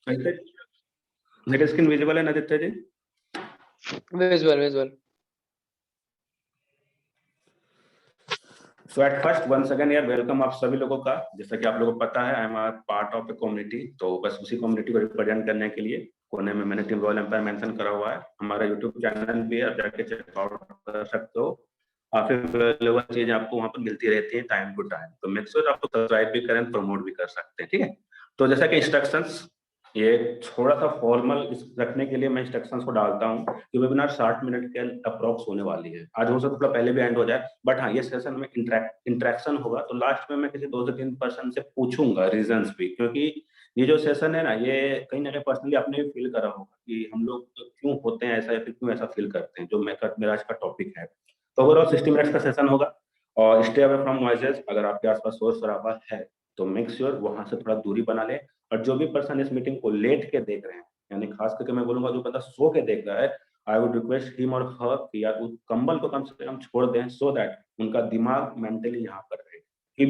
मेरी screen visible है Aditya ji? Visual. So at first once again यार वेलकम आप सभी लोगों का। जैसा कि आप लोगों को पता है, I am part of a community, तो बस उसी कम्युनिटी को रिप्रेजेंट करने के लिए कोने में मैंने टीम रॉयल एम्पायर मेंशन करा हुआ है। हमारा यूट्यूब चैनल भी है, आप जाके चेकआउट कर सकते हो। काफी अवेलेबल चीजें आपको वहां पर मिलती रहती है टाइम टू टाइम, तो मेक श्योर आप सब्सक्राइब भी करें, प्रमोट भी कर सकते हैं, ठीक है। तो जैसा कि इंस्ट्रक्शंस, ये थोड़ा सा फॉर्मल रखने के लिए मैं इंस्ट्रक्शंस को डालता हूँ कि वेबिनार 60 मिनट के अप्रोक्स होने वाली है। आज हो सकता है पहले भी एंड हो जाए, बट हाँ, ये सेशन में इंटरेक्शन होगा, तो लास्ट में मैं किसी 2 से 3 पर्सन से पूछूंगा रीजंस भी, क्योंकि ये जो सेशन है ना, ये कहीं ना कहीं पर्सनली आपने भी फील करा होगा कि हम लोग क्यों होते हैं ऐसा, या फिर क्यों ऐसा फील करते हैं, जो मेरा आज का टॉपिक है। तो ओवरऑल 60 मिनट्स का सेशन होगा, और स्टे अवे फ्रॉम नॉइजेस। अगर आपके आसपास शोर शराबा है तो मेक श्योर वहां से थोड़ा दूरी बना ले। और जो भी पर्सन इस मीटिंग को लेट के देख रहे हैं, यानी खास करके मैं बोलूंगा जो बंदा सो के देख रहा है, आई वुड रिक्वेस्ट हिम और हर कि यार उस कंबल को कम से कम छोड़ दें, सो दैट उनका दिमाग मेंटली यहाँ पर रहे। कि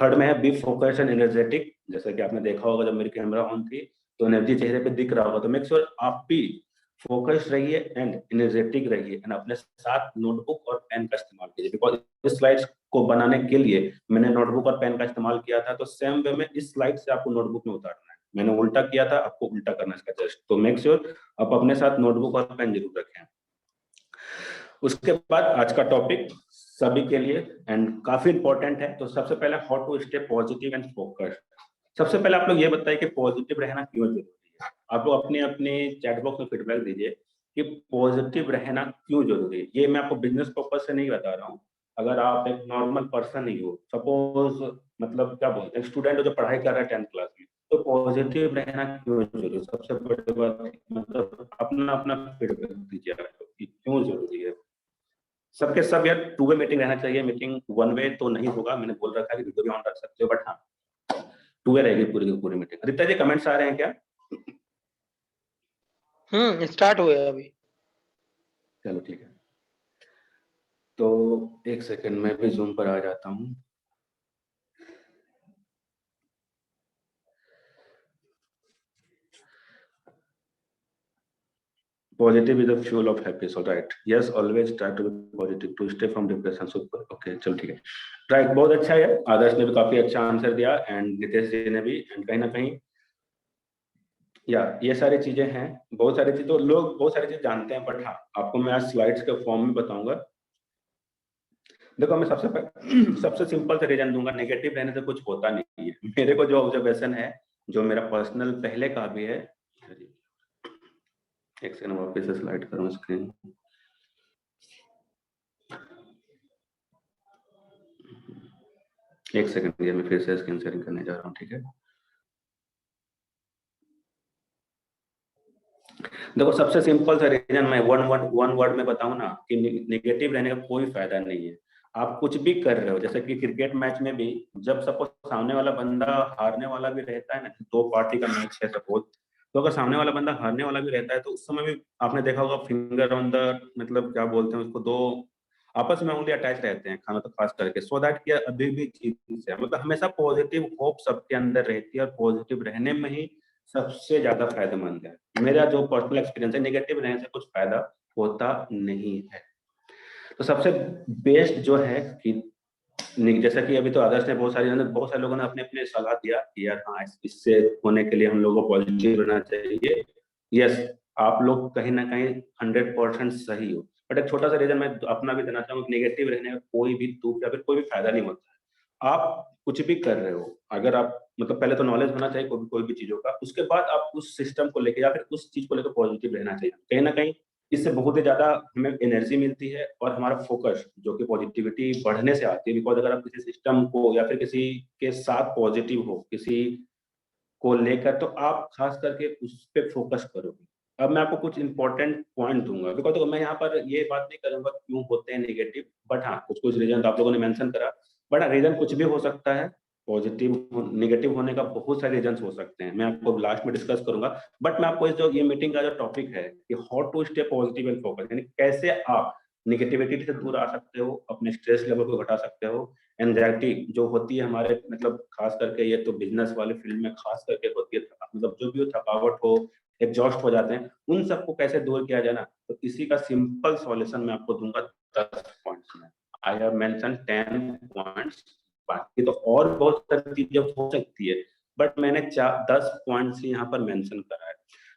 थर्ड में है बी फोकस्ड एंड एनर्जेटिक। जैसे कि आपने देखा होगा जब मेरी कैमरा ऑन थी तो एनर्जी चेहरे पे दिख रहा होगा, तो मेक श्योर आप भी फोकस्ड रहिए एंड एनर्जेटिक रहिए, एंड अपने साथ नोटबुक और पेन का इस्तेमाल कीजिए। बिकॉज इस स्लाइड्स को बनाने के लिए मैंने नोटबुक और पेन का इस्तेमाल किया था, तो सेम वे में इस स्लाइड से आपको नोटबुक में उतारना है। मैंने उल्टा किया था, आपको उल्टा करना है इसका जस्ट। तो मेक श्योर आप अपने साथ नोटबुक और पेन जरूर रखें। उसके बाद आज का टॉपिक सभी के लिए एंड काफी इंपॉर्टेंट है। तो सबसे पहले how to stay positive and focused. सबसे पहले आप लोग ये बताइए कि पॉजिटिव रहना क्यों जरूरी है। आप लोग अपने अपने चैट बॉक्स में फीडबैक दीजिए कि पॉजिटिव रहना क्यों जरूरी है। ये मैं आपको बिजनेस पर्पज से नहीं बता रहा हूँ। अगर आप एक नॉर्मल पर्सन ही हो, सपोज मतलब क्या बोलते हैं, स्टूडेंट हो जो पढ़ाई कर रहा है 10th क्लास में, तो पॉजिटिव रहना क्यों जरूरी है। सबसे बड़ी बात मतलब अपना अपना फीडबैक दीजिए कि क्यों जरूरी है। सबके सब यार 2 वे मीटिंग रहना चाहिए। मीटिंग 1 वे तो नहीं होगा, मैंने बोल रखा है कि वीडियो भी ऑन रख सकते हो, बट हाँ 2 वे रहेगी पूरी की पूरी मीटिंग। आदित्य जी कमेंट्स आ रहे हैं क्या? स्टार्ट हुए अभी। चलो ठीक है, तो एक सेकंड मैं भी जूम पर आ जाता हूँ। Positive is the fuel of happiness, all right. Yes, always try to be positive to stay from depression. Super. Okay, चलो ठीक है। राइट, बहुत अच्छा है। आदर्श ने भी काफी अच्छा आंसर दिया एंड नितेश जी ने भी, एंड कहीं ना कहीं या ये सारी चीजें हैं। बहुत सारी चीज तो लोग बहुत सारी चीज जानते हैं, बट हाँ आपको मैं आज स्लाइड्स के फॉर्म में बताऊंगा। देखो मैं सबसे सिंपल से रीजन दूंगा, नेगेटिव रहने से कुछ होता नहीं है। मेरे को जो ऑब्जर्वेशन है, जो मेरा पर्सनल पहले का भी है, एक सेकंड वापस से स्लाइड करूं स्क्रीन। एक सेकंड, ये मैं फिर से स्क्रीन शेयरिंग करने जा रहा हूँ, ठीक है। देखो सबसे सिंपल सा रीजन मैं वन वर्ड में बताऊं ना, कि नेगेटिव रहने का कोई फायदा नहीं है। आप कुछ भी कर रहे हो, जैसे कि क्रिकेट मैच में भी जब सपोज सामने वाला बंदा हारने वाला भी रहता है ना, 2 पार्टी का मैच है सपोज, तो अगर सामने वाला बंदा हारने वाला भी रहता है तो उस समय भी आपने देखा होगा फिंगर ऑन द, मतलब क्या बोलते हैं उसको, 2 आपस में उंगली अटैच रहते हैं खाना तो खास करके, सो दैट कि अभी भी चीज है, मतलब हमेशा पॉजिटिव होप सबके अंदर रहती है, और पॉजिटिव रहने में ही सबसे ज्यादा फायदेमंद है। मेरा जो पर्सनल एक्सपीरियंस है, नेगेटिव रहने से कुछ फायदा होता नहीं है। तो सबसे बेस्ट जो है कि जैसा कि अभी तो आदर्श ने बहुत सारे लोगों ने अपने अपने सलाह दिया कि यार हाँ इससे होने के लिए हम लोगों को पॉजिटिव रहना चाहिए। यस, आप लोग कहीं ना कहीं 100% सही हो, बट एक छोटा सा रीजन मैं अपना भी देना चाहूंगा। नेगेटिव रहने का कोई भी दुख या फिर कोई भी फायदा नहीं होता है। आप कुछ भी कर रहे हो, अगर आप मतलब पहले तो नॉलेज होना चाहिए कोई भी चीजों का, उसके बाद आप उस सिस्टम को लेकर या फिर उस चीज को लेकर पॉजिटिव रहना चाहिए। कहीं ना कहीं इससे बहुत ही ज्यादा हमें एनर्जी मिलती है, और हमारा फोकस जो कि पॉजिटिविटी बढ़ने से आती है। बिकॉज अगर आप किसी सिस्टम को या फिर किसी के साथ पॉजिटिव हो, किसी को लेकर, तो आप खास करके उस पर फोकस करोगे। अब मैं आपको कुछ इंपॉर्टेंट पॉइंट दूंगा, बिकॉज देखो मैं यहाँ पर ये बात नहीं करूंगा क्यों होते हैं नेगेटिव, बट हाँ कुछ कुछ रीजन तो आप लोगों ने मेंशन करा, बट रीजन कुछ भी हो सकता है। पॉजिटिव नेगेटिव होने का बहुत सारे रीजन हो सकते हैं, मैं आपको लास्ट में डिस्कस करूंगा। बट मैं आपको इस जो ये मीटिंग का जो टॉपिक है कि how to stay positive and focus, यानी कैसे आप निगेटिविटी से दूर आ सकते हो, अपने स्ट्रेस लेवल को घटा सकते हो। एंजाइटी जो होती है हमारे, मतलब खास करके ये तो बिजनेस वाले फील्ड में खास करके होती है, मतलब मतलब जो भी हो, थकावट हो, एग्जॉस्ट हो जाते हैं, उन सबको कैसे दूर किया जाए ना, तो इसी का सिंपल सॉल्यूशन मैं आपको दूंगा 10 पॉइंट्स में। आई हैव मेंशन 10 पॉइंट्स, बाकी तो और बहुत सारी चीजें हो सकती है, बट मैंने 10 पॉइंट्स ही यहाँ पर मेंशन करा है।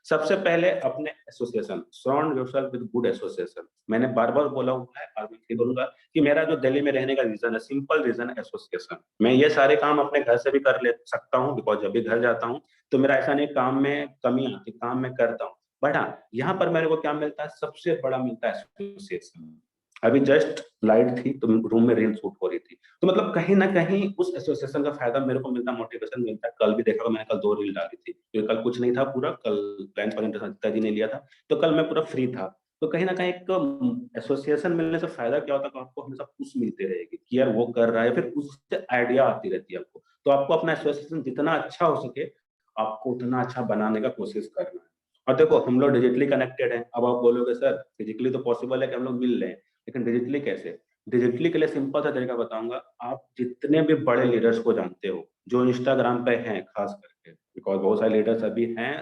सबसे पहले अपने association, surround yourself with good association. मैंने बार बार बोला हुआ है और मैं फिर बोलूंगा कि मेरा जो दिल्ली में रहने का रीजन है, सिंपल रीजन है, एसोसिएशन। मैं ये सारे काम अपने घर से भी कर ले सकता हूँ, बिकॉज जब भी घर जाता हूँ तो मेरा ऐसा नहीं काम में कमी आती, काम में करता हूँ, बट हाँ यहाँ पर मेरे को क्या मिलता है, सबसे बड़ा मिलता है एसोसिएशन। अभी जस्ट लाइट थी तो रूम में रील शूट हो रही थी, तो मतलब कहीं ना कहीं उस एसोसिएशन का फायदा मेरे को मिलता, मोटिवेशन मिलता है। कल भी देखा, मैंने कल 2 रील डाली थी, क्योंकि कल कुछ नहीं था पूरा, कल प्लान प्रेजेंटेशन जी ने लिया था, तो कल मैं पूरा फ्री था। तो कहीं ना कहीं एक एसोसिएशन मिलने से फायदा क्या होता है कि आपको हमेशा पुश मिलती रहेगी कि यार वो कर रहा है, फिर उससे आइडिया आती रहती है आपको। तो आपको अपना एसोसिएशन जितना अच्छा हो सके, आपको उतना अच्छा बनाने का कोशिश करना है। और देखो, हम लोग डिजिटली कनेक्टेड हैं। अब आप बोलोगे सर फिजिकली तो पॉसिबल है कि हम लोग मिल रहे हैं, लेकिन डिजिटली कैसे? डिजिटली के लिए सिंपल सा तरीका बताऊंगा। आप जितने भी बड़े लीडर्स को जानते हो जो इंस्टाग्राम पे हैं खास करके, बिकॉज बहुत सारे लीडर्स अभी हैं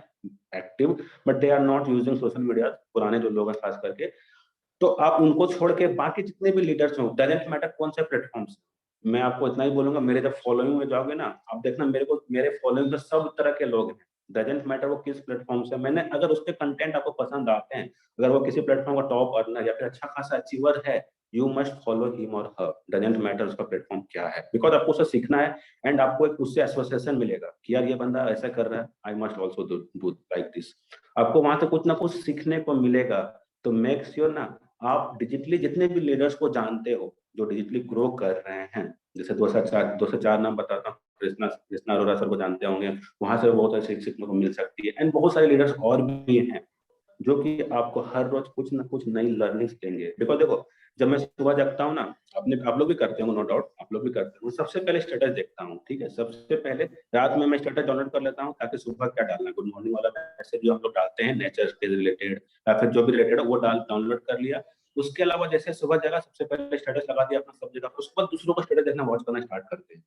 active, but they are not using social media, पुराने जो लोग हैं खास करके, तो आप उनको छोड़ के बाकी जितने भी लीडर्स हो, डजेंट मैटर कौन से प्लेटफॉर्म से, मैं आपको इतना ही बोलूंगा, मेरे जब फॉलोइंग में जाओगे ना, आप देखना मेरे फॉलोइंग में सब तरह के लोग हैं। डजेंट मैटर वो किस प्लेटफॉर्म से, मैंने अगर उसके कंटेंट आपको पसंद आते हैं, अगर वो किसी प्लेटफॉर्म का टॉप अर्नर या फिर अच्छा खासा अचीवर है, यू मस्ट फॉलो हिम और हर, डजेंट मैटर उसका प्लेटफॉर्म क्या है, बिकॉज आपको उसे सीखना है। एंड आपको एक उससे एसोसिएशन मिलेगा कि यार ये बंदा ऐसा कर रहा है, I must also do like this. आपको वहां से कुछ ना कुछ सीखने को मिलेगा। तो मेक श्योर ना, आप डिजिटली जितने भी लीडर्स को जानते हो जो डिजिटली ग्रो कर रहे हैं, जैसे 2 से 4 नाम बताता हूँ, कृष्णा कृष्णा अरोड़ा सर को जानते होंगे, वहां से बहुत ऐसे सीखने को मिल सकती है। एंड बहुत सारे लीडर्स और भी हैं जो कि आपको हर रोज कुछ ना कुछ नई लर्निंग्स देंगे। बिकॉज देखो, जब मैं सुबह जगता हूँ ना, आप लोग भी करते हो नो डाउट, आप लोग भी करते हो, सबसे पहले स्टेटस देखता हूँ, ठीक है, सबसे पहले रात में मैं स्टेटस डाउनलोड कर लेता हूँ, ताकि सुबह क्या डालना है, गुड मॉर्निंग वाला मैसेज जो हम लोग डालते हैं नेचर के रिलेटेड या फिर जो भी रिलेटेड है वो डाउनलोड कर लिया। उसके अलावा जैसे सुबह जगह सबसे पहले स्टेटस लगा दिया अपना सब जगह, उसके बाद दूसरों का स्टेटस देखना वॉच करना स्टार्ट करते हैं।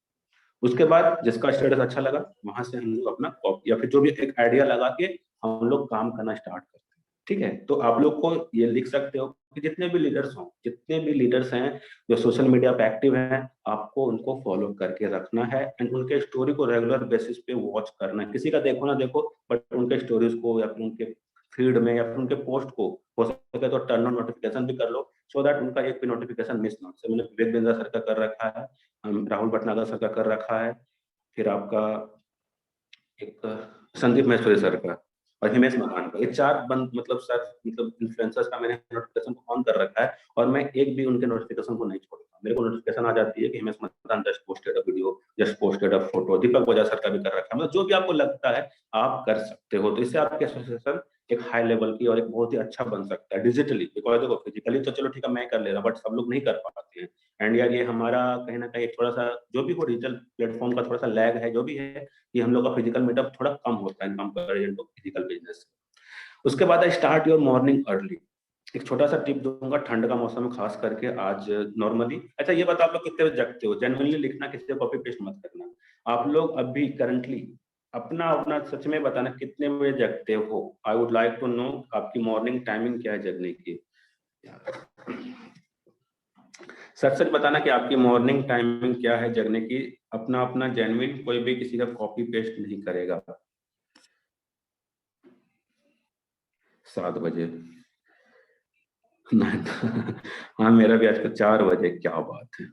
उसके बाद जिसका स्टेटस अच्छा लगा वहां से हम लोग अपना कॉपी या फिर जो भी एक आइडिया लगा के हम लोग काम करना स्टार्ट करते हैं। ठीक है, तो आप लोग को ये लिख सकते हो कि जितने भी लीडर्स हों, जितने भी लीडर्स हैं जो सोशल मीडिया पे एक्टिव हैं, आपको उनको फॉलो करके रखना है एंड उनके स्टोरी को रेगुलर बेसिस पे वॉच करना है। किसी का देखो ना देखो, बट उनके स्टोरीज को या फिर उनके फीड में या फिर उनके पोस्ट को हो सके तो टर्न ऑन नोटिफिकेशन भी कर लो, सो दैट उनका एक भी नोटिफिकेशन मिस ना हो। जैसे मैंने विवेक बिंद्रा सर का कर रखा है, राहुल भटनागर सर का कर रखा है, फिर आपका एक संदीप महेश्वरी सर का और हिमेश मकान का, ये 4 बंद मतलब सर मतलब इन्फ्लुएंसर्स का मैंने नोटिफिकेशन को ऑन कर रखा है और मैं एक भी उनके नोटिफिकेशन को नहीं छोड़ता। मेरे को नोटिफिकेशन आ जाती है कि हिमेश मकान just posted a video, just posted a photo, Deepak वजा सर का भी कर रखा है। मतलब जो भी आपको लगता है आप कर सकते हो, तो इससे आपके एसोसिएशन एक हाई लेवल की और एक बहुत ही अच्छा बन सकता है डिजिटली। बिकॉज देखो फिजिकली तो चलो ठीक है मैं कर ले रहा, बट सब लोग नहीं कर पाते हैं। एंड यार ये हमारा कहीं ना कहीं थोड़ा सा जो भी हो डिजिटल प्लेटफॉर्म का थोड़ा सा लैग है, जो भी है कि हम लोग का फिजिकल मीटअप थोड़ा कम होता है कंपेरिजन टू फिजिकल बिजनेस। उसके बाद स्टार्ट योर मॉर्निंग अर्ली। एक छोटा सा टिप दूंगा, ठंड का मौसम है खास करके आज नॉर्मली। अच्छा ये बताओ आप लोग कितने बजे जगते हो? जेन्युइनली लिखना, किसी से कॉपी पेस्ट मत करना। आप लोग अभी करंटली अपना अपना सच में बताना कितने बजे जगते हो। I would like to know आपकी मॉर्निंग टाइमिंग क्या है जगने की। सच सच बताना कि आपकी मॉर्निंग टाइमिंग क्या है जगने की, अपना अपना जेन्युइन, कोई भी किसी का कॉपी पेस्ट नहीं करेगा। 7 बजे हाँ मेरा भी आजकल 4 बजे, क्या बात है।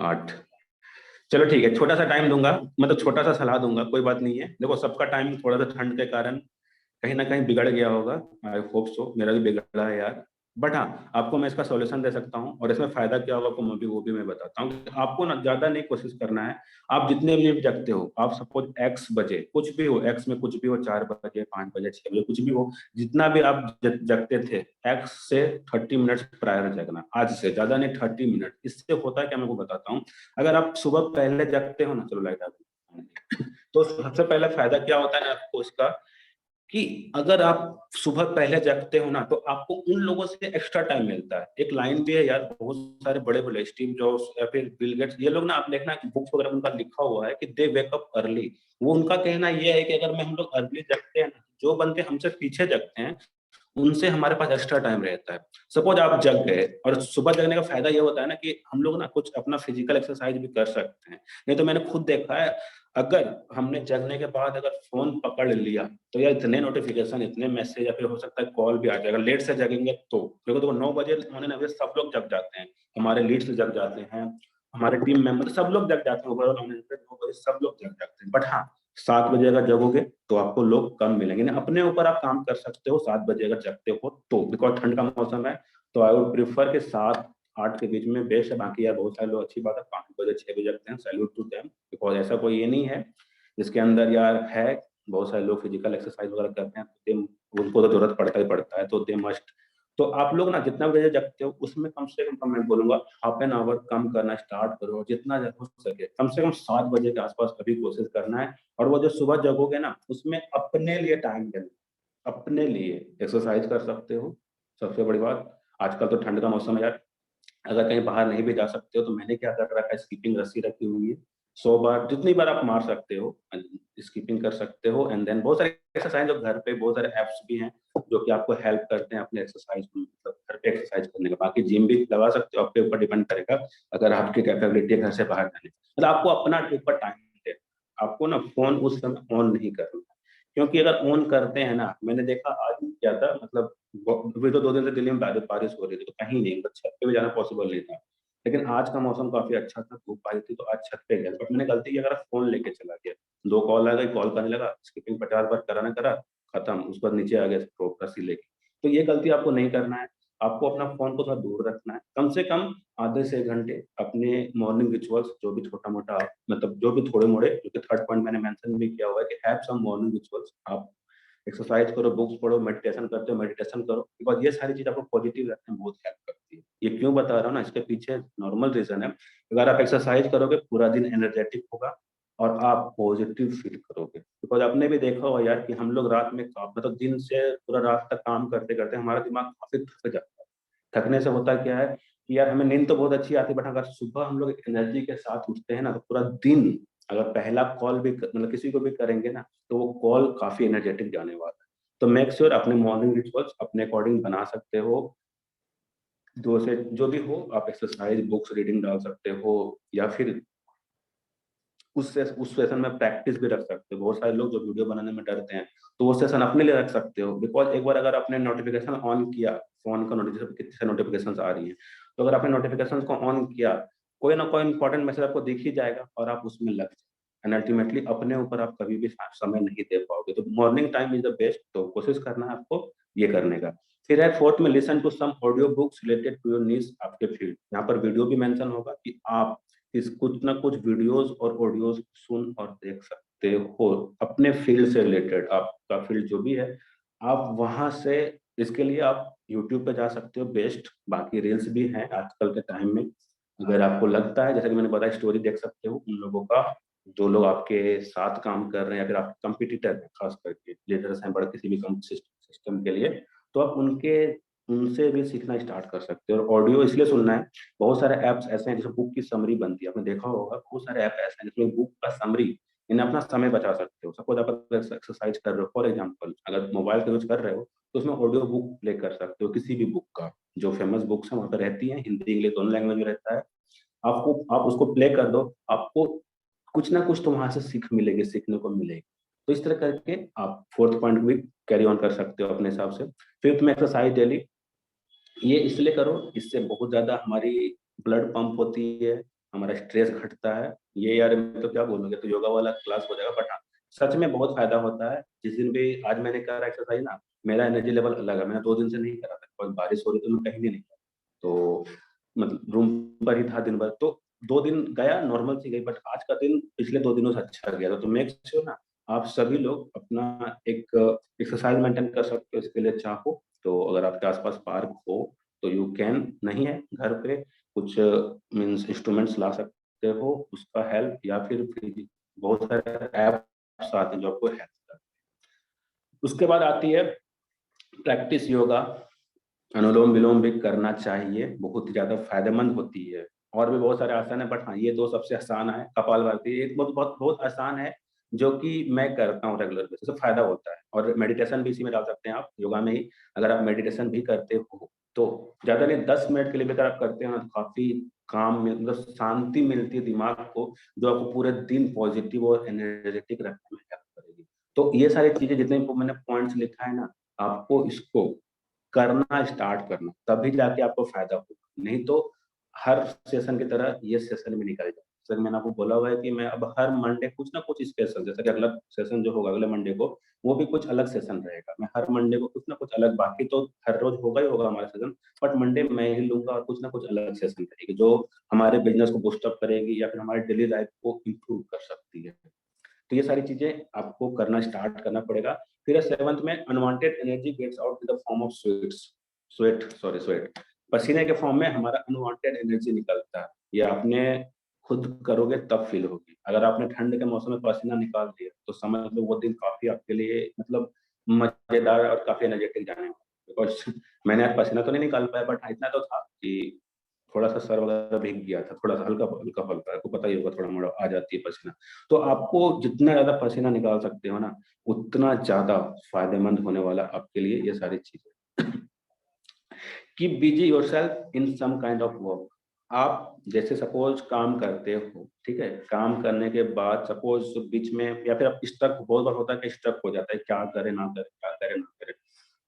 8, चलो ठीक है, छोटा सा टाइम दूंगा, मतलब छोटा सा सलाह दूंगा, कोई बात नहीं है। देखो सबका टाइम थोड़ा सा ठंड के कारण कहीं ना कहीं बिगड़ गया होगा, आई होप सो, मेरा भी बिगड़ा है यार। बट हाँ आपको मैं इसका सॉल्यूशन दे सकता हूँ और इसमें फायदा क्या होगा आपको वो भी मैं बताता हूँ। आपको ना ज्यादा नहीं कोशिश करना है। आप जितने भी जगते हो, आप सपोज एक्स बजे कुछ भी हो, एक्स में कुछ भी हो, 4 बजे 5 बजे 6 बजे कुछ भी हो, जितना भी आप जगते थे एक्स से 30 मिनट प्रायर जगना, आज से ज्यादा नहीं, 30 मिनट। इससे होता है क्या मैं को बताता हूँ। अगर आप सुबह पहले जगते हो ना, चलो लाइट आ गई, तो सबसे पहला फायदा क्या होता है ना आपको इसका, कि अगर आप सुबह पहले जगते हो ना तो आपको उन लोगों से एक्स्ट्रा टाइम मिलता है। एक लाइन भी है यार, बहुत सारे बड़े बड़े स्टीव जॉब्स या फिर बिल गेट्स, ये लोग ना आप देखना बुक्स वगैरह उनका लिखा हुआ है कि दे वेक अप अर्ली। वो उनका कहना ये है कि अगर मैं हम लोग अर्ली जगते हैं ना, जो बंदे हमसे पीछे जगते हैं उनसे हमारे पास एक्स्ट्रा टाइम रहता है। सपोज आप जग गए, और सुबह जगने का फायदा ये होता है ना कि हम लोग ना कुछ अपना फिजिकल एक्सरसाइज भी कर सकते हैं। नहीं तो मैंने खुद देखा है, अगर हमने जगने के बाद अगर फोन पकड़ लिया तो यार इतने नोटिफिकेशन, इतने मैसेज, या फिर हो सकता है कॉल भी आ जाएगा। लेट से जगेंगे तो देखो, 9 बजे मॉर्निंग अवेयर सब लोग जग जाते हैं, हमारे लीड्स जग जाते हैं, हमारे टीम मेंबर सब लोग जग जाते हैं। ओवरऑल 9 बजे सब लोग जग जाते हैं। बट हाँ, 7 बजे अगर जगोगे तो आपको लोग कम मिलेंगे। ना अपने ऊपर आप काम कर सकते हो 7 बजे अगर जगते हो तो, बिकॉज ठंड का मौसम है। तो आई वुड प्रीफर कि 7-8 के बीच में बेस्ट है। बाकी यार बहुत सारे लोग, अच्छी बात है, 5 बजे 6 बजे जगते हैं, सैल्यूट टू देम। बिकॉज ऐसा कोई ये नहीं है जिसके अंदर यार है, बहुत सारे लोग फिजिकल एक्सरसाइज वगैरह करते हैं तो उनको तो जरूरत पड़ता ही पड़ता है, तो दे मस्ट। तो आप लोग ना जितना बजे जगते हो उसमें कम से कम मैं बोलूंगा हाफ एन आवर कम करना स्टार्ट करो, जितना हो सके कम से कम 7 बजे के आसपास कभी कोशिश करना है। और वो जो सुबह जगोगे ना उसमें अपने लिए टाइम देना, अपने लिए एक्सरसाइज कर सकते हो। सबसे बड़ी बात, आजकल तो ठंड का मौसम है यार, अगर कहीं बाहर नहीं भी जा सकते हो तो मैंने क्या कर रखा है, स्कीपिंग रस्सी रखी हुई है। 100 बार, जितनी बार आप मार सकते हो स्कीपिंग कर सकते हो। एंड देन बहुत सारे एक्सरसाइज जो घर पे, बहुत सारे एप्स भी हैं जो कि आपको हेल्प करते हैं अपने एक्सरसाइज को, मतलब घर पे एक्सरसाइज करने का। बाकी जिम भी लगा सकते हो, आपके ऊपर डिपेंड करेगा अगर आपकी कैपेबिलिटी है घर से बाहर जाने, मतलब आपको अपना ऊपर टाइम है। आपको ना फोन उस समय ऑन नहीं करना, क्योंकि अगर ऑन करते हैं ना, मैंने देखा आज क्या था, मतलब अभी तो 2 दिन से दिल्ली में बारिश बारिश हो रही थी तो कहीं नहीं, मतलब छत पे भी जाना पॉसिबल नहीं था। लेकिन आज का मौसम काफी अच्छा था, धूप आई थी तो आज छत पे गया। बट मैंने गलती की, अगर फोन लेके चला गया, 2 कॉल आ गई, कॉल करने लगा, स्किपिंग 50 बार करा ना करा, खत्म, उस पर नीचे आ गया रस्सी लेके। तो ये गलती आपको नहीं करना है। आपको अपना फोन को थोड़ा दूर रखना है, कम से कम आधे से 1 घंटे अपने मॉर्निंग रिचुअल्स, जो भी छोटा मोटा, मतलब जो भी थोड़े मोड़े, जो कि थर्ड पॉइंट मैंने मेंशन भी किया हुआ है कि हैव सम मॉर्निंग रिचुअल्स। आप एक्सरसाइज करो, बुक्स पढ़ो, मेडिटेशन करते हो मेडिटेशन करो, बिकॉज ये सारी चीज आपको पॉजिटिव रखने में बहुत हेल्प करती है। ये क्यों बता रहा हूँ ना, इसके पीछे नॉर्मल रीजन है। अगर आप एक्सरसाइज करोगे पूरा दिन एनर्जेटिक होगा और आप पॉजिटिव फील करोगे। बिकॉज आपने भी देखा होगा यार कि हम लोग रात में मतलब दिन से पूरा रात तक काम करते करते हमारा दिमाग काफी थक जाता है। थकने से होता क्या है कि यार हमें नींद तो बहुत अच्छी आती है, बट अगर सुबह हम लोग एनर्जी के साथ उठते हैं ना तो पूरा दिन, अगर पहला कॉल भी मतलब किसी को भी करेंगे ना तो वो कॉल काफी एनर्जेटिक जाने वाला है। तो मेक श्योर अपने मॉर्निंग रिचुअल्स अपने अकॉर्डिंग बना सकते हो। दो से जो भी हो, आप एक्सरसाइज, बुक्स रीडिंग डाल सकते हो, या फिर उस सेशन में प्रैक्टिस भी रख सकते हो। बहुत सारे लोग जो वीडियो बनाने में डरते हैं तो वो सेशन अपने लिए रख सकते हो। बिकॉज एक बार अगर आपने नोटिफिकेशन ऑन किया, फोन का नोटिफिकेशन, कितनी से नोटिफिकेशन आ रही है, तो अगर आपने नोटिफिकेशन को ऑन किया, कोई ना कोई इंपॉर्टेंट मैसेज आपको दिख ही जाएगा और आप उसमें लग जाए। एंड अल्टीमेटली अपने ऊपर आप कभी भी समय नहीं दे पाओगे। तो morning time is the best, तो कोशिश करना है आपको ये करने का। फिर है फोर्थ में, listen to some audio books related to your needs, आपके फील्ड। यहाँ पर वीडियो भी मेंशन होगा कि आप इस कुछ ना कुछ वीडियोस और ऑडियोस सुन और देख सकते हो अपने फील्ड से रिलेटेड। आपका फील्ड जो भी है आप वहां से, इसके लिए आप यूट्यूब पे जा सकते हो बेस्ट। बाकी रील्स भी हैं आजकल के टाइम में। अगर आपको लगता है, जैसे कि मैंने बताया, स्टोरी देख सकते हो उन लोगों का जो लोग आपके साथ काम कर रहे हैं या फिर आपके कंपटीटर हैं, खास करके लीडर्स हैं बड़े किसी भी सिस्टम के लिए, तो आप उनके उनसे भी सीखना स्टार्ट कर सकते हो। और ऑडियो इसलिए सुनना है, बहुत सारे ऐप्स ऐसे हैं जिसमें बुक की समरी बनती है, आपने देखा होगा बहुत सारे ऐप ऐसे हैं जिसमें बुक का समरी, इन्हें अपना समय बचा सकते हो। सपोज आप एक्सरसाइज कर रहे हो, फॉर एग्जांपल अगर मोबाइल का यूज कर रहे हो तो उसमें ऑडियो बुक प्ले कर सकते हो किसी भी बुक का। जो फेमस बुक्स हैं वहाँ पर रहती हैं, हिंदी इंग्लिश दोनों लैंग्वेज में रहता है। आपको आप उसको प्ले कर दो, आपको कुछ ना कुछ तो वहां से सीख मिलेगी, सीखने को मिलेगी। तो इस तरह करके आप फोर्थ पॉइंट भी कैरी ऑन कर सकते हो अपने हिसाब से। फिफ्थ में, एक्सरसाइज डेली। ये इसलिए करो, इससे बहुत ज्यादा हमारी ब्लड पंप होती है, हमारा स्ट्रेस घटता है। ये यार मैं तो क्या बोलूंगा, तो योगा वाला क्लास हो जाएगा, बट हाँ सच में बहुत फायदा होता है। जिस दिन भी आज मैंने करा एक्सरसाइज ना, मेरा एनर्जी लेवल अलग है। मैंने 2 दिन से नहीं करा था, और बारिश हो रही तो मैं कहीं भी नहीं गया, तो मतलब रूम पर ही था दिन भर। तो 2 दिन गया नॉर्मल सी गई, बट आज का दिन पिछले 2 दिनों से अच्छा गया था। तो मेक श्योर ना आप सभी लोग अपना एक एक्सरसाइज मेंटेन कर सकते हो। इसके लिए चाहो तो अगर आपके आसपास पार्क हो तो यू कैन, नहीं है घर पे कुछ मीन्स इंस्ट्रूमेंट्स ला सकते हो उसका हेल्प, या फिर बहुत सारे ऐप्स आते हैं जो आपको हेल्प करते हैं। उसके बाद आती है प्रैक्टिस योगा। अनुलोम विलोम भी करना चाहिए, बहुत ही ज्यादा फायदेमंद होती है। और भी बहुत सारे आसन है, बट हाँ ये दो सबसे आसान है। कपालभाति एक बहुत बहुत बहुत आसान है, जो कि मैं करता हूँ रेगुलर बेसिस से, फायदा होता है। और मेडिटेशन भी इसी में डाल सकते हैं आप, योगा में ही। अगर आप मेडिटेशन भी करते हो तो ज्यादा नहीं, 10 मिनट के लिए भी अगर आप करते हो ना, तो काफी मतलब शांति मिलती है दिमाग को, जो आपको पूरे दिन पॉजिटिव और एनर्जेटिक रखने में हेल्प करेगी। तो ये सारी चीजें जितने मैंने पॉइंट्स लिखा है ना, आपको इसको करना स्टार्ट करना, तभी जाके आपको फायदा होगा। नहीं तो हर सेशन की तरह ये सेशन भी निकल जाए। सर मैंने आपको बोला हुआ है कि मैं अब हर मंडे कुछ ना कुछ स्पेशल, जैसे कि अगला सेशन जो होगा अगले मंडे को, वो भी कुछ अलग सेशन रहेगा। मैं हर मंडे को कुछ ना कुछ अलग, बाकी तो हर रोज होगा ही होगा हमारा सेशन, बट मंडे मैं ही लूंगा और कुछ ना कुछ अलग सेशन रहेगी, जो हमारे बिजनेस को बूस्टअप करेगी या फिर हमारे डेली लाइफ को इम्प्रूव कर सकती है। तो ये सारी चीजें आपको करना स्टार्ट करना पड़ेगा। फिर 7th में unwanted energy gets out in the form of sweat. पसीने के फॉर्म में हमारा अनवांटेड एनर्जी निकलता है। ये आपने खुद करोगे तब फील होगी। अगर आपने ठंड के मौसम में पसीना निकाल दिया तो समझ लो वो दिन काफी आपके लिए मतलब मजेदार और काफी एनर्जेटिक जाने वाला। बिकॉज मैंने आज पसीना तो नहीं निकाल पाया, बट इतना तो था कि थोड़ा सा सर वगैरह भीग गया था, थोड़ा सा हल्का हल्का हल्का, आपको पता ही होगा, थोड़ा मोड़ा आ जाती है पसीना। तो आपको जितना ज्यादा पसीना निकाल सकते हो ना, उतना ज्यादा फायदेमंद होने वाला आपके लिए ये सारी चीजें। Keep busy yourself in some kind of work. आप जैसे सपोज काम करते हो, ठीक है, काम करने के बाद सपोज बीच में या फिर आप स्टक, बहुत बार होता है कि स्टक हो जाता है, क्या करे ना करे, क्या करे ना करे।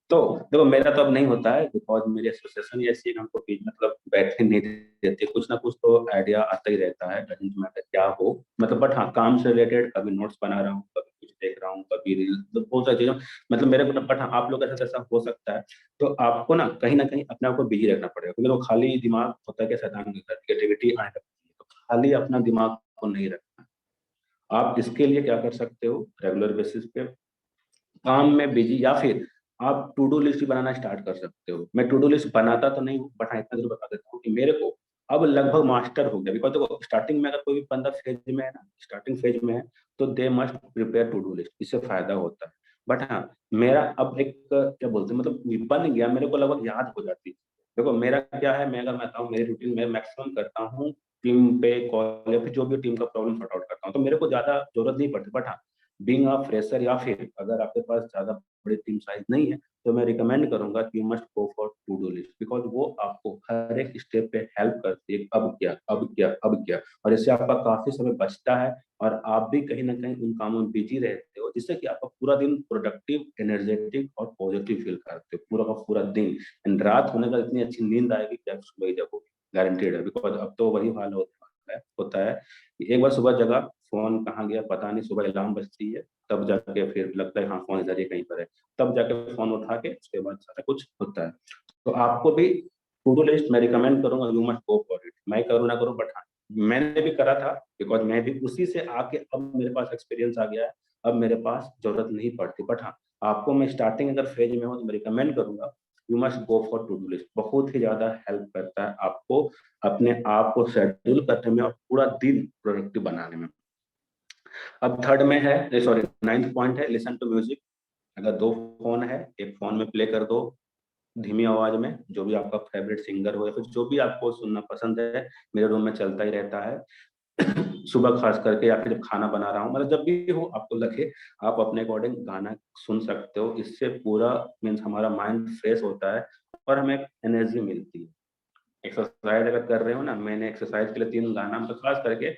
तो देखो मेरा तो अब नहीं होता है, बिकॉज मेरी एसोसिएशन ही ऐसी है, हमको मतलब बैठने नहीं देते। कुछ ना कुछ तो आइडिया आता ही रहता है, डजंट मैटर क्या हो। मतलब बट हाँ, काम से रिलेटेड कभी नोट्स बना रहा हूँ, कभी कुछ देख रहा हूँ, कभी रील, मतलब बहुत सारी चीजें। मतलब मेरे को, बट हाँ आप लोग ऐसा ऐसा हो सकता है। तो आपको ना कहीं अपने आप को बिजी रखना पड़ेगा, क्योंकि वो खाली दिमाग होता है कि शैतान की क्रिएटिविटी आने लगती है। तो खाली अपना दिमाग को नहीं रखना। आप इसके लिए क्या कर सकते हो, रेगुलर बेसिस पे काम में बिजी, या फिर आप टू डू लिस्ट बनाना स्टार्ट कर सकते हो। मैं टू डू लिस्ट बनाता तो नहीं हूँ, बट हाँ इतना जरूर बता देता हूँ कि मेरे को अब लगभग मास्टर हो गया। बिकॉज देखो स्टार्टिंग में अगर कोई भी बंदा फेज में है ना, स्टार्टिंग फेज में है, तो they must prepare to do list, इससे फायदा होता है। बट हाँ मेरा अब एक क्या बोलते हैं, मतलब बन गया, मेरे को लगभग याद हो जाती है। देखो मेरा क्या है, मैं अगर मैं बताऊँ मेरी रूटीन में मैक्सिमम करता हूँ टीम पे कॉल, या फिर जो भी टीम का प्रॉब्लम सॉर्ट आउट करता हूँ, तो मेरे को ज्यादा जरूरत नहीं पड़ती। बट हाँ बीइंग अ फ्रेशर, या फिर अगर आपके पास ज्यादा बड़ी टीम साइज नहीं है, तो मैं रिकमेंड करूंगा कि you must go for to do list. Because वो आपको हर एक स्टेप पे हेल्प करती है, अब क्या अब क्या अब क्या, और इससे आपका काफी समय बचता है। और आप भी कहीं ना कहीं उन कामों में बिजी रहते हो, जिससे कि आपका पूरा दिन प्रोडक्टिव, एनर्जेटिक और पॉजिटिव फील करते हो पूरा का पूरा दिन। एंड रात होने का इतनी अच्छी नींद आएगी कि आप सुबह ही जगोगे, गारंटेड है। बिकॉज अब तो वही हाल होता है कि एक बार सुबह जगा, फोन कहाँ गया पता नहीं, सुबह अलार्म बजती है, तब जाके फिर लगता है हाँ फोन इधर ही कहीं पर है, तब जाके फोन उठा के उसके बाद सारा कुछ होता है। तो आपको भी टू डू लिस्ट मैं रिकमेंड करूंगा, you must go for it. मैं करूँ ना करूँ, बट हाँ मैंने भी करा था, बिकॉज मैं भी उसी से आके अब मेरे पास एक्सपीरियंस आ गया है। अब मेरे पास जरूरत नहीं पड़ती। बट हाँ आपको मैं स्टार्टिंग अगर फेज में हो तो मैं रिकमेंड करूंगा you must go for to do list. बहुत ही ज्यादा हेल्प करता है आपको अपने आप को शेड्यूल करने में और पूरा दिन प्रोडक्टिव बनाने में। अब थर्ड में है, सॉरी 9th पॉइंट है, लिसन टू म्यूजिक। अगर दो फोन है, एक फोन में प्ले कर दो धीमी आवाज में जो भी आपका फेवरेट सिंगर हो, या फिर जो भी आपको सुनना पसंद है। मेरे रूम में चलता ही रहता है। सुबह खास करके, या फिर जब खाना बना रहा हूँ, मतलब जब भी हो आपको लगे, आप अपने अकॉर्डिंग गाना सुन सकते हो। इससे पूरा मीन्स हमारा माइंड फ्रेश होता है और हमें एनर्जी मिलती है। एक्सरसाइज अगर कर रहे हो ना, मैंने एक्सरसाइज के लिए 3 गाना, मतलब खास करके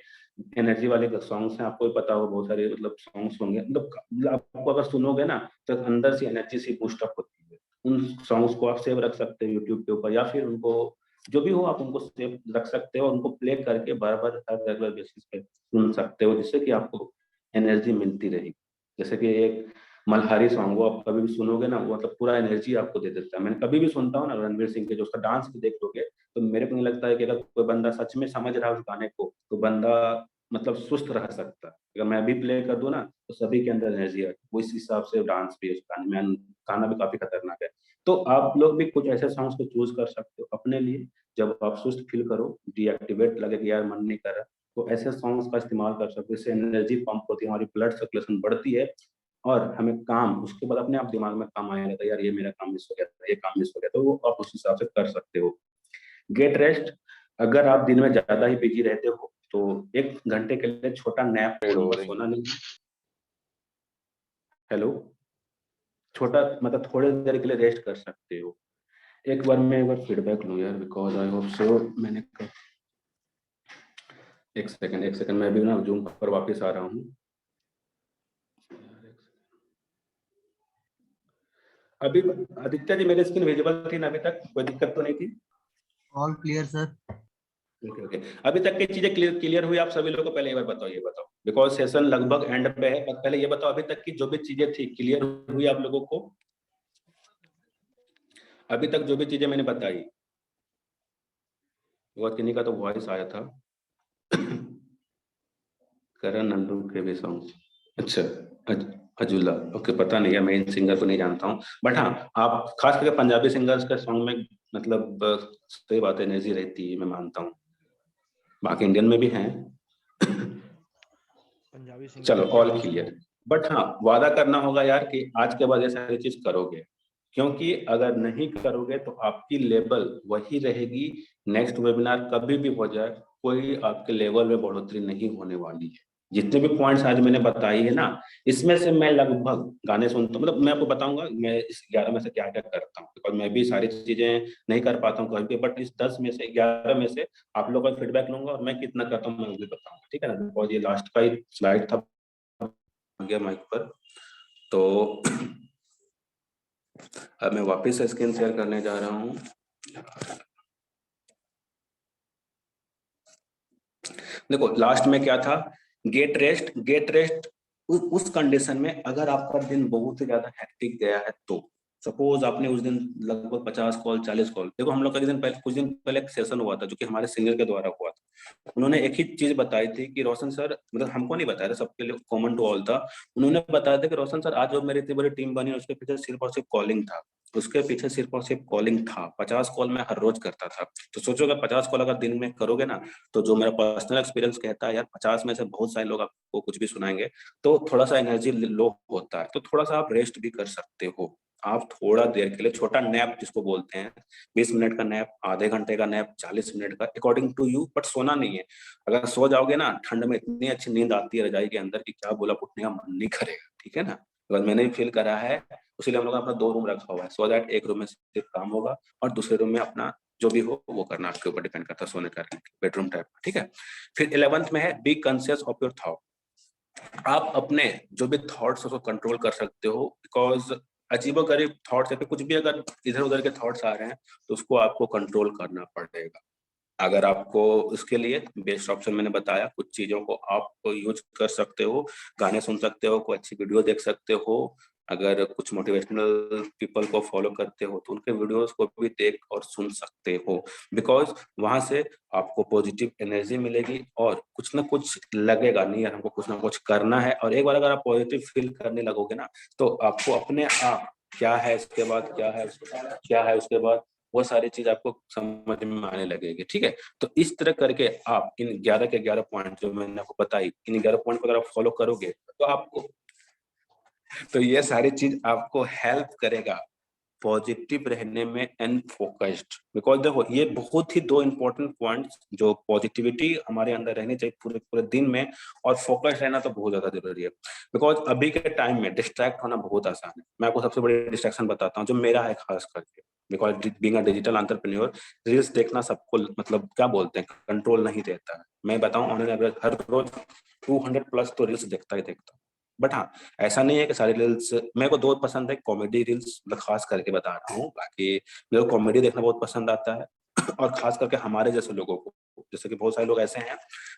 एनर्जी वाले सॉन्ग्स हैं, आपको भी पता हो बहुत सारे मतलब सॉन्ग्स होंगे, मतलब आपको अगर सुनोगे ना तो अंदर से एनर्जी सी बूस्ट अप होती है। उन सॉन्ग्स को आप सेव रख सकते हो यूट्यूब के ऊपर, या फिर उनको जो भी हो आप उनको सेव रख सकते हो, उनको प्ले करके बार बार हर रेगुलर बेसिस पे सुन सकते हो, जिससे कि आपको एनर्जी मिलती रहेगी। जैसे कि एक मल्हारी सॉन्ग, वो आप कभी भी सुनोगे ना, वो मतलब पूरा एनर्जी आपको दे देता है। मैंने कभी भी सुनता हूँ ना रणवीर सिंह के, जो उसका डांस भी देख लोगे, तो मेरे को नहीं लगता है कि अगर कोई बंदा सच में समझ रहा है उस गाने को, तो बंदा मतलब सुस्त रह सकता है। अगर मैं भी प्ले कर दूं ना, तो सभी के अंदर एनर्जी है, वो इस हिसाब से डांस भी है उस गाने में। गाना भी काफी खतरनाक है। तो आप लोग भी कुछ ऐसे सॉन्ग्स को चूज कर सकते हो अपने लिए, जब आप सुस्त फील करो, डीएक्टिवेट लगे कि यार मन नहीं कर रहा, तो ऐसे सॉन्ग्स का इस्तेमाल कर सकते हो। इससे एनर्जी पंप होती है, हमारी ब्लड सर्कुलेशन बढ़ती है, और हमें काम उसके बाद अपने आप दिमाग में काम आया रहता है, यार ये मेरा काम मिस हो गया था, ये काम मिस हो गया, तो वो आप उस हिसाब से कर सकते हो। गेट रेस्ट, अगर आप दिन में ज्यादा ही बिजी रहते हो तो 1 घंटे के लिए छोटा नैप, सोना नहीं है, हेलो, छोटा मतलब थोड़े देर के लिए रेस्ट कर सकते हो। एक बार फीडबैक लूँ यार, बिकॉज आई होप सो मैंने एक सेकंड मैं भी ना जूम पर वापस आ रहा हूँ। अभी आदित्य जी मेरी स्क्रीन विजिबल थी ना, अभी तक कोई दिक्कत तो नहीं थी? All clear sir. Okay okay, अभी तक की चीजें क्लियर हुई आप सभी लोगों को? पहले एक बार बताओ, ये बताओ, बिकॉज सेशन लगभग एंड पे है, पर पहले ये बताओ अभी तक की जो भी चीजें थी क्लियर हुई आप लोगों को? अभी तक जो भी चीजें मैंने बताई, बहुत किन्हीं का तो वॉइस आया था करण नंदू के भी सॉन्ग, अच्छा, अजुला, ओके, पता नहीं है, मैं इन सिंगर को नहीं जानता हूँ, बट हाँ आप खास करके पंजाबी सिंगर्स के सॉन्ग में मतलब सही बात है, एनर्जी रहती है, मैं मानता हूँ, बाकी इंडियन में भी हैं पंजाबी सिंगर चलो ऑल क्लियर। बट हाँ वादा करना होगा यार कि आज के बाद ये सारी चीज करोगे, क्योंकि अगर नहीं करोगे तो आपकी लेवल वही रहेगी, नेक्स्ट वेबिनार कभी भी हो जाए कोई आपके लेवल में बढ़ोतरी नहीं होने वाली है। जितने भी पॉइंट्स आज मैंने बताई है ना, इसमें से मैं लगभग गाने सुनता हूँ, मतलब मैं आपको बताऊंगा मैं इस 11 में से क्या क्या करता हूँ, बिकॉज मैं भी सारी चीजें नहीं कर पाता हूँ कभी भी, बट इस 10 में से 11 में से आप लोगों का फीडबैक लूंगा और मैं कितना करता हूँ मैं वो भी बताऊंगा, ठीक है ना, बिकॉज ये लास्ट का ही स्लाइड था गया माइक पर। तो अब मैं वापस स्क्रीन शेयर करने जा रहा हूँ। देखो लास्ट में क्या था, गेट रेस्ट, गेट रेस्ट उस कंडीशन में अगर आपका दिन बहुत ही ज्यादा हेक्टिक गया है, तो सपोज आपने उस दिन लगभग 50 कॉल 40 कॉल, देखो हम लोग का कुछ दिन पहले एक सेशन हुआ था जो कि हमारे सीनियर के द्वारा हुआ था, उन्होंने एक ही चीज बताई थी कि रोशन सर, मतलब हमको नहीं बताया था, सबके लिए कॉमन टू ऑल था, उन्होंने बताया था कि रोशन सर आज जो मेरी इतनी बड़ी टीम बनी उसके पीछे सिर्फ और सिर्फ कॉलिंग था, उसके पीछे सिर्फ और सिर्फ कॉलिंग था, 50 कॉल मैं हर रोज करता था। तो सोचो अगर 50 कॉल अगर दिन में करोगे ना, तो जो मेरा पर्सनल एक्सपीरियंस कहता है यार 50 में से बहुत सारे लोग आपको कुछ भी सुनाएंगे, तो थोड़ा सा एनर्जी लो होता है, तो थोड़ा सा आप रेस्ट भी कर सकते हो, आप थोड़ा देर के लिए छोटा नैप जिसको बोलते हैं, 20 मिनट का नैप, आधे घंटे का नैप, 40 मिनट का, अकॉर्डिंग टू यू, बट सोना नहीं है। अगर सो जाओगे ना ठंड में इतनी अच्छी नींद आती है रजाई के अंदर की क्या बोला, उठने का मन नहीं करेगा, ठीक है ना, अगर मैंने भी फील करा है, उसीलिए हम लोग अपना 2 रूम रखा हुआ है, सो दैट एक रूम में सिर्फ काम होगा और दूसरे रूम में अपना जो भी हो वो करना आपके ऊपर डिपेंड करता है, सोने का बेडरूम टाइप, ठीक है। फिर 11th में है be conscious of your thought, आप अपने जो भी थॉट्स उसको कंट्रोल कर सकते हो, बिकॉज अजीबोगरीब थॉट्स है, कुछ भी अगर इधर उधर के थॉट्स आ रहे हैं तो उसको आपको कंट्रोल करना पड़ेगा। अगर आपको उसके लिए बेस्ट ऑप्शन मैंने बताया, कुछ चीजों को आप यूज कर सकते हो, गाने सुन सकते हो, कोई अच्छी वीडियो देख सकते हो, अगर कुछ मोटिवेशनल पीपल को फॉलो करते हो तो उनके वीडियोस को भी देख और सुन सकते हो, बिकॉज वहां से आपको पॉजिटिव एनर्जी मिलेगी और कुछ ना कुछ लगेगा नहीं यार हमको कुछ ना कुछ करना है, और एक बार अगर आप पॉजिटिव फील करने लगोगे ना तो आपको अपने आप क्या है इसके बाद, क्या है उसके बाद, वो सारी चीज आपको समझ में आने लगेगी, ठीक है। तो इस तरह करके आप इन 11 के 11 पॉइंट जो मैंने आपको बताई, इन 11 पॉइंट को अगर आप फॉलो करोगे तो आपको, तो ये सारी चीज आपको हेल्प करेगा पॉजिटिव रहने में एंड फोकस्ड, बिकॉज देखो ये बहुत ही 2 इंपॉर्टेंट पॉइंट्स, जो पॉजिटिविटी हमारे अंदर रहनी चाहिए पूरे पूरे दिन में, और फोकस रहना तो बहुत ज्यादा जरूरी है, बिकॉज अभी के टाइम में डिस्ट्रैक्ट होना बहुत आसान है। मैं आपको सबसे बड़ी डिस्ट्रैक्शन बताता हूँ जो मेरा है खास करके, because being a digital entrepreneur, reels देखना सबको मतलब क्या बोलते हैं कंट्रोल नहीं रहता है। मैं बताऊं ऑन एन एवरेज हर रोज 200 प्लस तो रील्स देखता ही देखता हूँ, बट हाँ ऐसा नहीं है कि सारे रील्स मेरे को 2 पसंद है, कॉमेडी रील्स मतलब खास करके बता रहा हूँ, बाकी मेरे को कॉमेडी देखना बहुत पसंद आता है और खास करके हमारे जैसे लोगों को, जैसे कि बहुत सारे लोग ऐसे हैं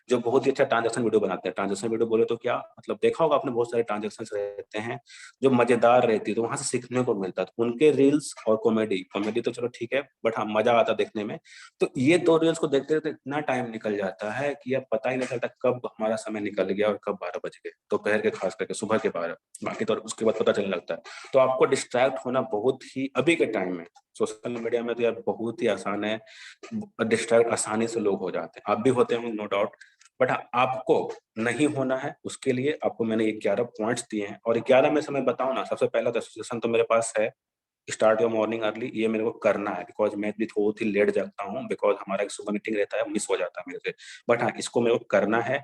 जो बहुत ही अच्छा ट्रांजेक्शन वीडियो बनाते हैं। ट्रांजेक्शन वीडियो बोले तो क्या मतलब, देखा होगा आपने बहुत सारे ट्रांजेक्शन रहते हैं जो मजेदार रहती है, तो वहां से सीखने को मिलता है, तो उनके रील्स और कॉमेडी, कॉमेडी तो चलो ठीक है बट हाँ मजा आता देखने में। तो ये 2 रील्स को देखते देखते इतना टाइम निकल जाता है कि अब पता ही नहीं चलता कब हमारा समय निकल गया और कब 12 बज गए, दोपहर के खास करके सुबह के 12, बाकी तो उसके बाद पता चलने लगता है। तो आपको डिस्ट्रैक्ट होना बहुत ही अभी के टाइम में सोशल मीडिया में तो यार बहुत ही आसान है, डिस्ट्रैक्ट आसानी से लोग हो जाते हैं, आप भी होते हैं नो डाउट, बट आपको नहीं होना है, उसके लिए आपको मैंने 11 पॉइंट्स दिए हैं, और 11 में से मैं बताऊं ना, सबसे पहला तो सजेशन तो मेरे पास है, स्टार्ट योर मॉर्निंग अर्ली। ये मेरे को करना है बिकॉज मैं भी बहुत ही लेट जगता हूँ, बिकॉज हमारा एक सुबह मीटिंग रहता है, मिस हो जाता है मेरे से। बट हाँ, इसको मेरे को करना है।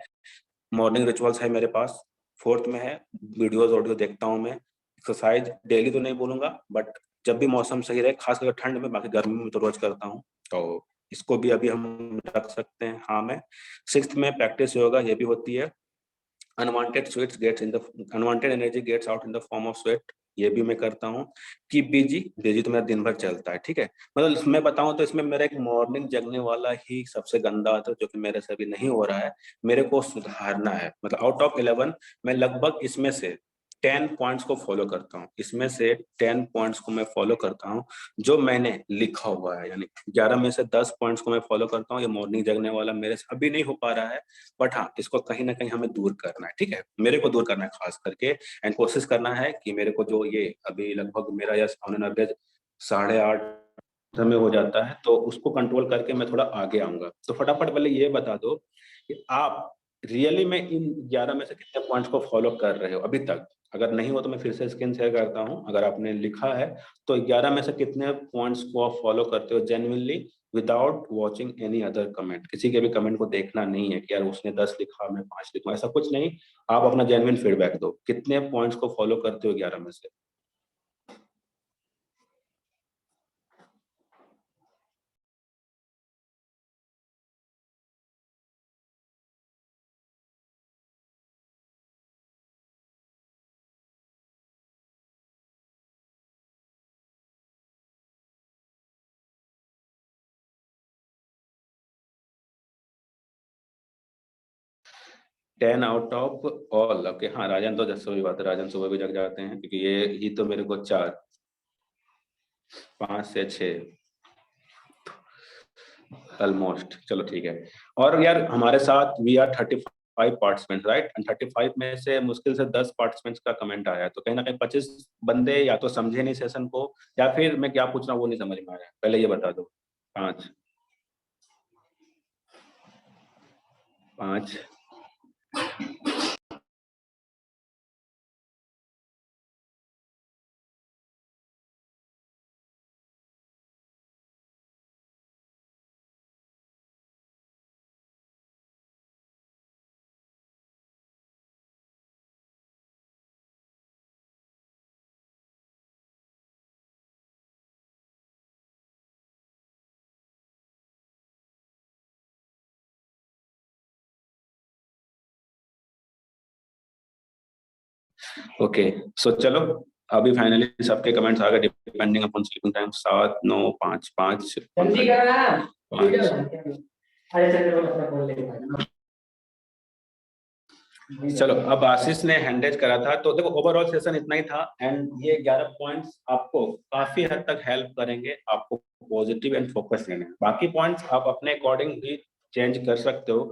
मॉर्निंग रिचुअल्स है मेरे पास। फोर्थ में है, वीडियोस ऑडियो देखता हूँ मैं। एक्सरसाइज डेली तो नहीं बोलूंगा, बट जब भी मौसम सही रहे, खास करके ठंड में, बाकी गर्मी में तो रोज करता हूँ। तो इसको भी अभी हम रख सकते हैं हाँ में। सिक्स्थ में प्रैक्टिस योगा, ये भी होती है। Unwanted energy gets out in the form of sweat, ये भी मैं करता हूँ। कीप बिजी, बिजी तो मेरा दिन भर चलता है, ठीक है। मतलब मैं बताऊं तो इसमें मेरा एक मॉर्निंग जगने वाला ही सबसे गंदा आता है, जो कि मेरे से अभी नहीं हो रहा है। मेरे को सुधारना है, मतलब आउट ऑफ 11 मैं लगभग इसमें से 10 पॉइंट्स को फॉलो करता हूँ। इसमें से 10 पॉइंट्स को मैं फॉलो करता हूँ जो मैंने लिखा हुआ है, यानी 11 में से 10 पॉइंट्स को मैं फॉलो करता हूँ। ये मॉर्निंग जगने वाला मेरे से अभी नहीं हो पा रहा है, बट हाँ, इसको कहीं ना कहीं हमें दूर करना है, ठीक है। मेरे को दूर करना है खास करके, एंड कोशिश करना है कि मेरे को जो ये अभी लगभग मेरा या ऑन एन एवरेज 8:30 समय हो जाता है, तो उसको कंट्रोल करके मैं थोड़ा आगे आऊंगा। तो फटाफट पहले ये बता दो कि आप रियली में इन 11 में से कितने पॉइंट्स को फॉलो कर रहे हो अभी तक। अगर नहीं हो तो मैं फिर से स्क्रीन शेयर करता हूँ। अगर आपने लिखा है तो 11 में से कितने पॉइंट्स को आप फॉलो करते हो genuinely, without watching any other comment. किसी के भी कमेंट को देखना नहीं है कि यार उसने 10 लिखा मैं 5 लिखूं, ऐसा कुछ नहीं। आप अपना जेन्युइन फीडबैक दो, कितने पॉइंट्स को फॉलो करते हो 11 में से। Ten out of all, okay. हाँ, राजन तो जैसे वही बात है, राजन सुबह भी जग जाते हैं, क्योंकि ये तो मेरे को 4 5 से 6 ऑलमोस्ट, चलो ठीक है। और यार हमारे साथ we are 35 participant, right. And 35 में से मुश्किल से 10 पार्टिसिपेंट्स का कमेंट आया है, तो कहीं ना कहीं 25 बंदे या तो समझे नहीं सेशन को, या फिर मैं क्या पूछ रहा हूँ वो नहीं समझ में आ रहा है। पहले ये बता दो। 5 5 ओके। सो चलो, अभी फाइनली सबके कमेंट्स आ गए, डिपेंडिंग अपॉन स्लीपिंग टाइम। 7 9 5 5 जल्दी करो ना। 5। अरे चलो अपना बोल ले। चलो, अब आशीष ने हैंडेज करा था, तो देखो ओवरऑल सेशन इतना ही था। एंड ये 11 पॉइंट्स आपको काफी हद तक हेल्प करेंगे, आपको पॉजिटिव एंड फोकस लेने हैं। बाकी पॉइंट्स आप अपने अकॉर्डिंग भी चेंज कर सकते हो,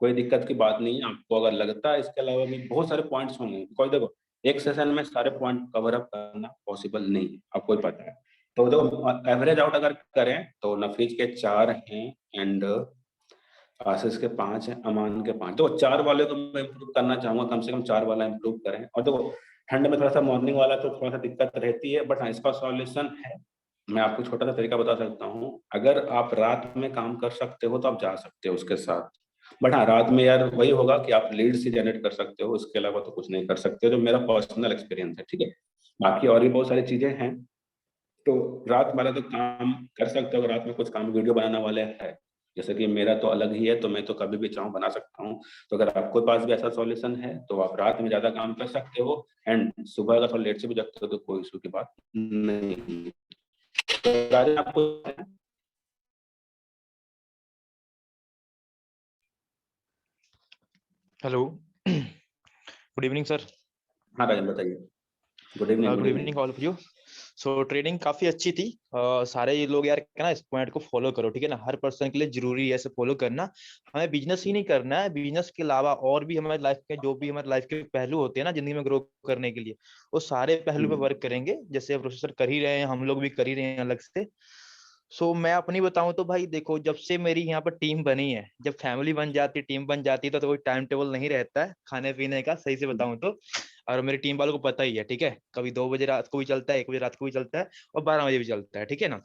कोई दिक्कत की बात नहीं है। आपको अगर लगता है इसके अलावा भी बहुत सारे पॉइंट्स होंगे, कोई देखो एक सेशन में सारे पॉइंट कवर अप करना पॉसिबल नहीं है, आपको ही पता है। तो देखो एवरेज आउट अगर करें तो नफीज के 4 हैं, एंड आशीष के 5 हैं, अमान के 5। तो 4 वाले को मैं इम्प्रूव करना चाहूंगा, कम से कम 4 वाला इम्प्रूव करें। और देखो ठंड में थोड़ा सा मॉर्निंग वाला तो थोड़ा सा दिक्कत रहती है, बट हाँ इसका सॉल्यूशन है। मैं आपको छोटा सा तरीका बता सकता हूँ। अगर आप रात में काम कर सकते हो तो आप जा सकते हो उसके साथ। बट हाँ, रात में यार वही होगा कि आप लीड से जनरेट कर सकते हो, इसके अलावा तो कुछ नहीं कर सकते, जो मेरा पर्सनल एक्सपीरियंस है, ठीक है। बाकी और भी बहुत सारी चीजें हैं। तो रात वाला तो काम कर सकते हो, अगर रात में कुछ काम वीडियो बनाने वाले हैं, जैसे कि मेरा तो अलग ही है, तो मैं तो कभी भी चाहूँ बना सकता हूँ। तो अगर आपके पास भी ऐसा सॉल्यूशन है तो आप रात में ज्यादा काम कर सकते हो, एंड सुबह अगर थोड़ा लेट से भी जगते हो तो कोई इशू की बात नहीं है। तो राजन आपको। हेलो। Good evening sir. हाँ राजन बताइए। Good evening. Good evening all of you. So training काफी अच्छी थी। सारे ये लोग यार ना इस पॉइंट को फॉलो करो, ठीक है ना। हर पर्सन के लिए जरूरी है ऐसे फॉलो करना। हमें बिजनेस ही नहीं करना है, बिजनेस के अलावा और भी हमारे लाइफ के जो भी हमारे लाइफ के पहलू होते हैं ना जिंदगी में ग्रो करने के लिए, वो सारे पहलू पे वर्क करेंगे। जैसे प्रोफेसर कर ही रहे हैं, हम लोग भी कर ही रहे हैं अलग से। सो मैं अपनी बताऊं तो भाई देखो, जब से मेरी यहाँ पर टीम बनी है, जब फैमिली बन जाती है, टीम बन जाती है, तो कोई टाइम टेबल नहीं रहता है खाने पीने का, सही से बताऊं तो। और मेरी टीम वालों को पता ही है, ठीक है, कभी 2 बजे रात को भी चलता है, 1 बजे रात को भी चलता है, और 12 बजे भी चलता है, ठीक है ना।